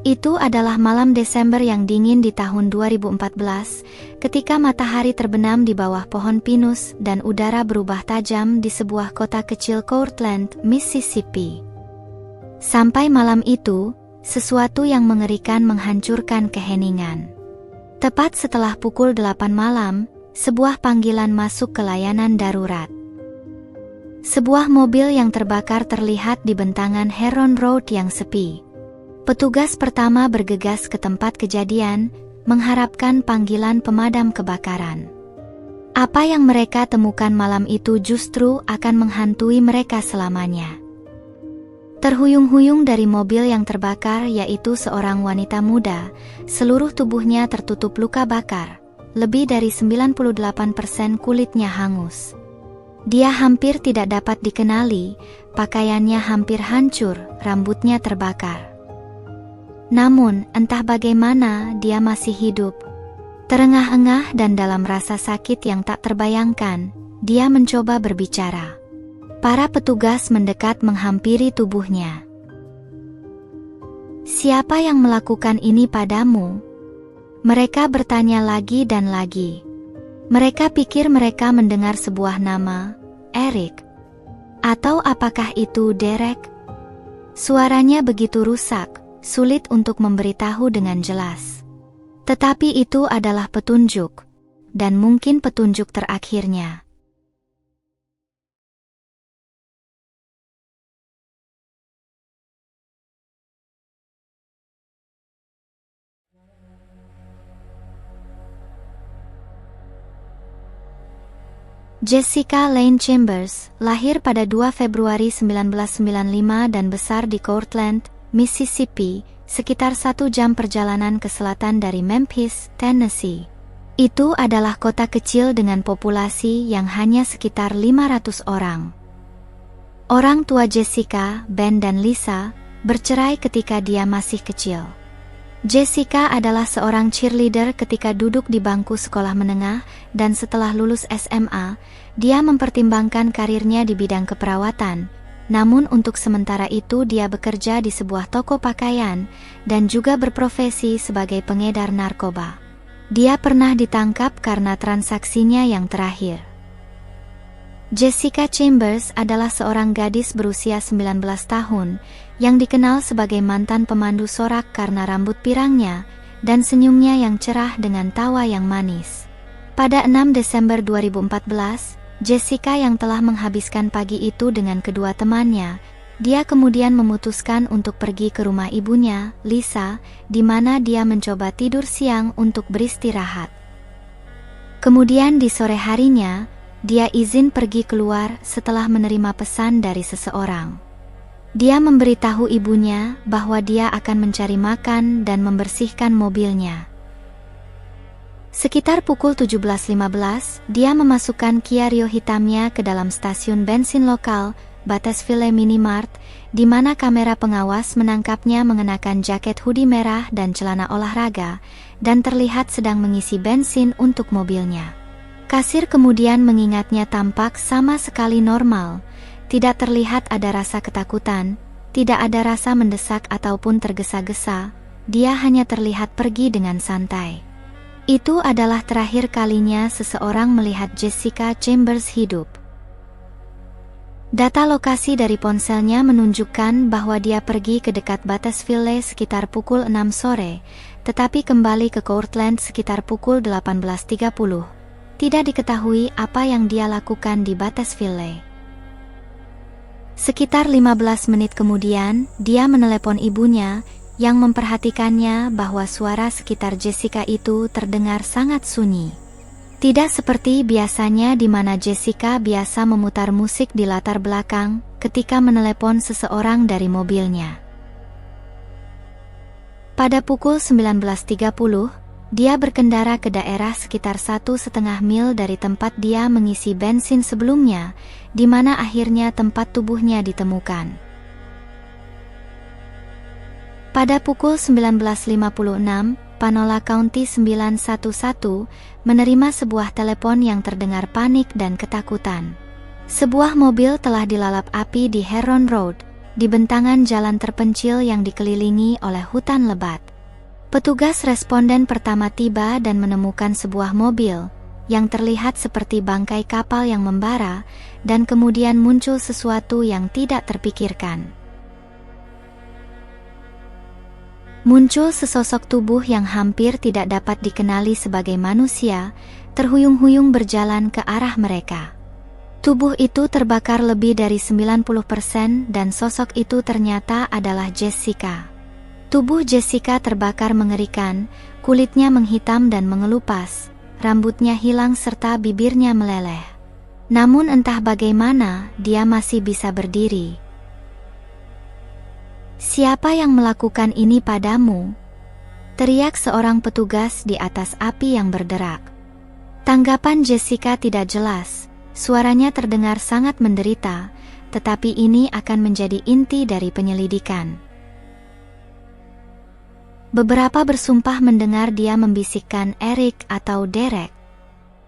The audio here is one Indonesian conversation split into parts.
Itu adalah malam Desember yang dingin di tahun 2014, ketika matahari terbenam di bawah pohon pinus dan udara berubah tajam di sebuah kota kecil Courtland, Mississippi. Sampai malam itu, sesuatu yang mengerikan menghancurkan keheningan. Tepat setelah pukul 8 malam, sebuah panggilan masuk ke layanan darurat. Sebuah mobil yang terbakar terlihat di bentangan Heron Road yang sepi. Petugas pertama bergegas ke tempat kejadian, mengharapkan panggilan pemadam kebakaran. Apa yang mereka temukan malam itu justru akan menghantui mereka selamanya. Terhuyung-huyung dari mobil yang terbakar yaitu seorang wanita muda, seluruh tubuhnya tertutup luka bakar, lebih dari 98% kulitnya hangus. Dia hampir tidak dapat dikenali, pakaiannya hampir hancur, rambutnya terbakar. Namun, entah bagaimana dia masih hidup. Terengah-engah dan dalam rasa sakit yang tak terbayangkan, dia mencoba berbicara. Para petugas mendekat menghampiri tubuhnya. "Siapa yang melakukan ini padamu?" Mereka bertanya lagi dan lagi. Mereka pikir mereka mendengar sebuah nama, Eric. Atau apakah itu Derek? Suaranya begitu rusak, sulit untuk memberitahu dengan jelas. Tetapi itu adalah petunjuk, dan mungkin petunjuk terakhirnya. Jessica Lane Chambers, lahir pada 2 Februari 1995 dan besar di Courtland, Mississippi, sekitar 1 jam perjalanan ke selatan dari Memphis, Tennessee. Itu adalah kota kecil dengan populasi yang hanya sekitar 500 orang. Orang tua Jessica, Ben dan Lisa, bercerai ketika dia masih kecil. Jessica adalah seorang cheerleader ketika duduk di bangku sekolah menengah, dan setelah lulus SMA, dia mempertimbangkan karirnya di bidang keperawatan. Namun untuk sementara itu dia bekerja di sebuah toko pakaian, dan juga berprofesi sebagai pengedar narkoba. Dia pernah ditangkap karena transaksinya yang terakhir. Jessica Chambers adalah seorang gadis berusia 19 tahun, yang dikenal sebagai mantan pemandu sorak karena rambut pirangnya, dan senyumnya yang cerah dengan tawa yang manis. Pada 6 Desember 2014, Jessica yang telah menghabiskan pagi itu dengan kedua temannya, dia kemudian memutuskan untuk pergi ke rumah ibunya, Lisa, di mana dia mencoba tidur siang untuk beristirahat. Kemudian di sore harinya, dia izin pergi keluar setelah menerima pesan dari seseorang. Dia memberitahu ibunya bahwa dia akan mencari makan dan membersihkan mobilnya. Sekitar pukul 17.15, dia memasukkan Kia Rio hitamnya ke dalam stasiun bensin lokal, Batesville Mini Mart, di mana kamera pengawas menangkapnya mengenakan jaket hoodie merah dan celana olahraga, dan terlihat sedang mengisi bensin untuk mobilnya. Kasir kemudian mengingatnya tampak sama sekali normal, tidak terlihat ada rasa ketakutan, tidak ada rasa mendesak ataupun tergesa-gesa, dia hanya terlihat pergi dengan santai. Itu adalah terakhir kalinya seseorang melihat Jessica Chambers hidup. Data lokasi dari ponselnya menunjukkan bahwa dia pergi ke dekat Batesville sekitar pukul 6 sore, tetapi kembali ke Courtland sekitar pukul 18.30. Tidak diketahui apa yang dia lakukan di Batesville. Sekitar 15 menit kemudian, dia menelepon ibunya, yang memperhatikannya bahwa suara sekitar Jessica itu terdengar sangat sunyi. Tidak seperti biasanya di mana Jessica biasa memutar musik di latar belakang ketika menelepon seseorang dari mobilnya. Pada pukul 19.30, dia berkendara ke daerah sekitar 1,5 mil dari tempat dia mengisi bensin sebelumnya, di mana akhirnya tempat tubuhnya ditemukan. Pada pukul 19.56, Panola County 911 menerima sebuah telepon yang terdengar panik dan ketakutan. Sebuah mobil telah dilalap api di Heron Road, di bentangan jalan terpencil yang dikelilingi oleh hutan lebat. Petugas responden pertama tiba dan menemukan sebuah mobil yang terlihat seperti bangkai kapal yang membara, dan kemudian muncul sesuatu yang tidak terpikirkan. Muncul sesosok tubuh yang hampir tidak dapat dikenali sebagai manusia, terhuyung-huyung berjalan ke arah mereka. Tubuh itu terbakar lebih dari 90% dan sosok itu ternyata adalah Jessica. Tubuh Jessica terbakar mengerikan, kulitnya menghitam dan mengelupas, rambutnya hilang serta bibirnya meleleh. Namun entah bagaimana, dia masih bisa berdiri. "Siapa yang melakukan ini padamu?" teriak seorang petugas di atas api yang berderak. Tanggapan Jessica tidak jelas, suaranya terdengar sangat menderita, tetapi ini akan menjadi inti dari penyelidikan. Beberapa bersumpah mendengar dia membisikkan Eric atau Derek.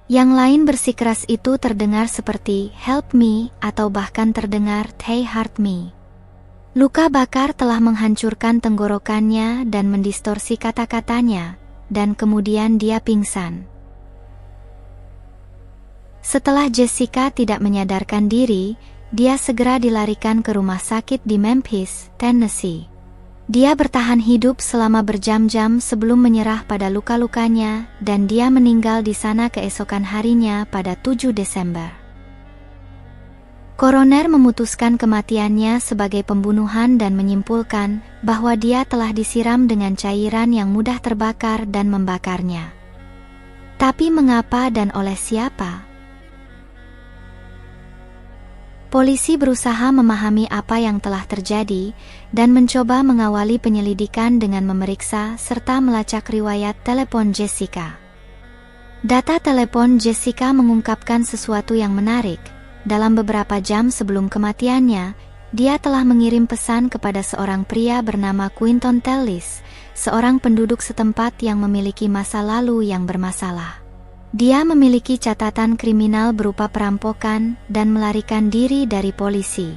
Yang lain bersikeras itu terdengar seperti "help me" atau bahkan terdengar "they hurt me". Luka bakar telah menghancurkan tenggorokannya dan mendistorsi kata-katanya, dan kemudian dia pingsan. Setelah Jessica tidak menyadarkan diri, dia segera dilarikan ke rumah sakit di Memphis, Tennessee. Dia bertahan hidup selama berjam-jam sebelum menyerah pada luka-lukanya, dan dia meninggal di sana keesokan harinya pada 7 Desember. Koroner memutuskan kematiannya sebagai pembunuhan dan menyimpulkan bahwa dia telah disiram dengan cairan yang mudah terbakar dan membakarnya. Tapi mengapa dan oleh siapa? Polisi berusaha memahami apa yang telah terjadi dan mencoba mengawali penyelidikan dengan memeriksa serta melacak riwayat telepon Jessica. Data telepon Jessica mengungkapkan sesuatu yang menarik. Dalam beberapa jam sebelum kematiannya, dia telah mengirim pesan kepada seorang pria bernama Quinton Tellis, seorang penduduk setempat yang memiliki masa lalu yang bermasalah. Dia memiliki catatan kriminal berupa perampokan dan melarikan diri dari polisi.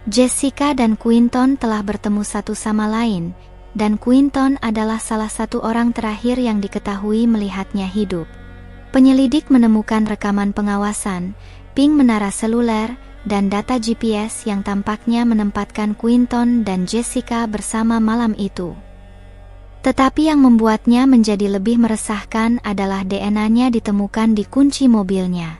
Jessica dan Quinton telah bertemu satu sama lain, dan Quinton adalah salah satu orang terakhir yang diketahui melihatnya hidup. Penyelidik menemukan rekaman pengawasan, ping menara seluler, dan data GPS yang tampaknya menempatkan Quinton dan Jessica bersama malam itu. Tetapi yang membuatnya menjadi lebih meresahkan adalah DNA-nya ditemukan di kunci mobilnya.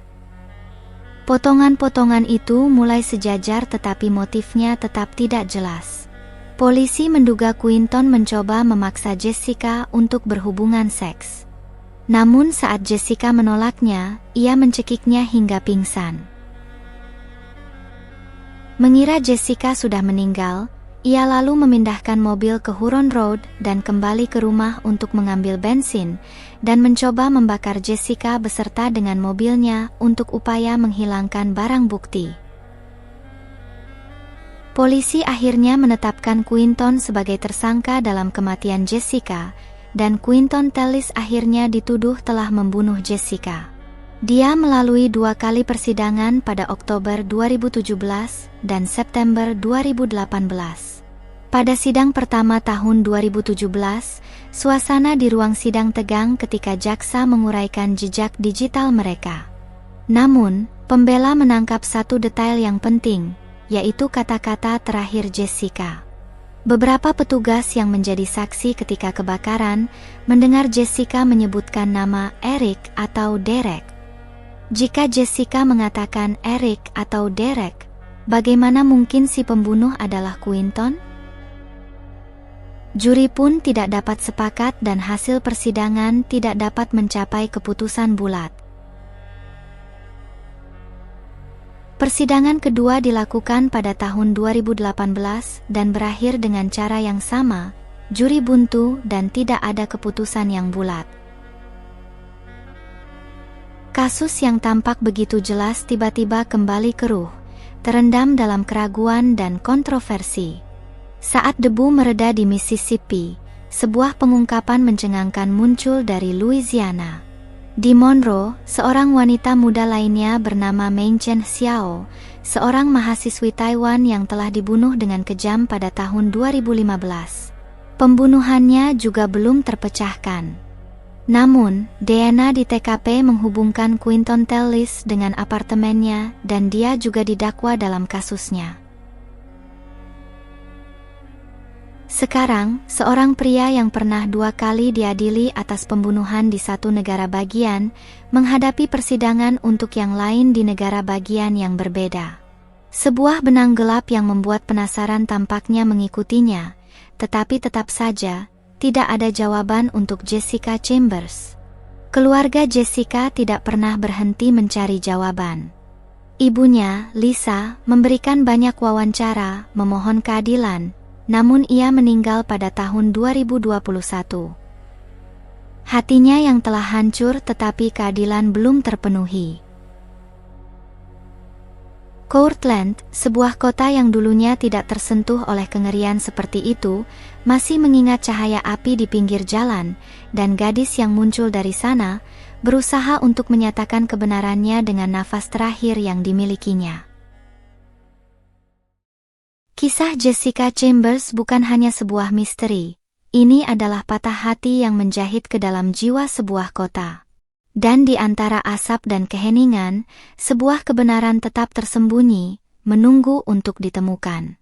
Potongan-potongan itu mulai sejajar tetapi motifnya tetap tidak jelas. Polisi menduga Quinton mencoba memaksa Jessica untuk berhubungan seks. Namun saat Jessica menolaknya, ia mencekiknya hingga pingsan. Mengira Jessica sudah meninggal, ia lalu memindahkan mobil ke Huron Road dan kembali ke rumah untuk mengambil bensin dan mencoba membakar Jessica beserta dengan mobilnya untuk upaya menghilangkan barang bukti. Polisi akhirnya menetapkan Quinton sebagai tersangka dalam kematian Jessica, dan Quinton Tellis akhirnya dituduh telah membunuh Jessica. Dia melalui 2 kali persidangan pada Oktober 2017 dan September 2018. Pada sidang pertama tahun 2017, suasana di ruang sidang tegang ketika jaksa menguraikan jejak digital mereka. Namun, pembela menangkap satu detail yang penting, yaitu kata-kata terakhir Jessica. Beberapa petugas yang menjadi saksi ketika kebakaran mendengar Jessica menyebutkan nama Eric atau Derek. Jika Jessica mengatakan Eric atau Derek, bagaimana mungkin si pembunuh adalah Quinton? Juri pun tidak dapat sepakat dan hasil persidangan tidak dapat mencapai keputusan bulat. Persidangan kedua dilakukan pada tahun 2018 dan berakhir dengan cara yang sama, juri buntu dan tidak ada keputusan yang bulat. Kasus yang tampak begitu jelas tiba-tiba kembali keruh, terendam dalam keraguan dan kontroversi. Saat debu mereda di Mississippi, sebuah pengungkapan mencengangkan muncul dari Louisiana. Di Monroe, seorang wanita muda lainnya bernama Mei Chen Xiao seorang mahasiswi Taiwan yang telah dibunuh dengan kejam pada tahun 2015. Pembunuhannya juga belum terpecahkan. Namun, DNA di TKP menghubungkan Quinton Tellis dengan apartemennya dan dia juga didakwa dalam kasusnya. Sekarang, seorang pria yang pernah 2 kali diadili atas pembunuhan di satu negara bagian, menghadapi persidangan untuk yang lain di negara bagian yang berbeda. Sebuah benang gelap yang membuat penasaran tampaknya mengikutinya, tetapi tetap saja, tidak ada jawaban untuk Jessica Chambers. Keluarga Jessica tidak pernah berhenti mencari jawaban. Ibunya, Lisa, memberikan banyak wawancara, memohon keadilan, namun ia meninggal pada tahun 2021. Hatinya yang telah hancur tetapi keadilan belum terpenuhi. Courtland, sebuah kota yang dulunya tidak tersentuh oleh kengerian seperti itu, masih mengingat cahaya api di pinggir jalan, dan gadis yang muncul dari sana, berusaha untuk menyatakan kebenarannya dengan nafas terakhir yang dimilikinya. Kisah Jessica Chambers bukan hanya sebuah misteri, ini adalah patah hati yang menjahit ke dalam jiwa sebuah kota. Dan di antara asap dan keheningan, sebuah kebenaran tetap tersembunyi, menunggu untuk ditemukan.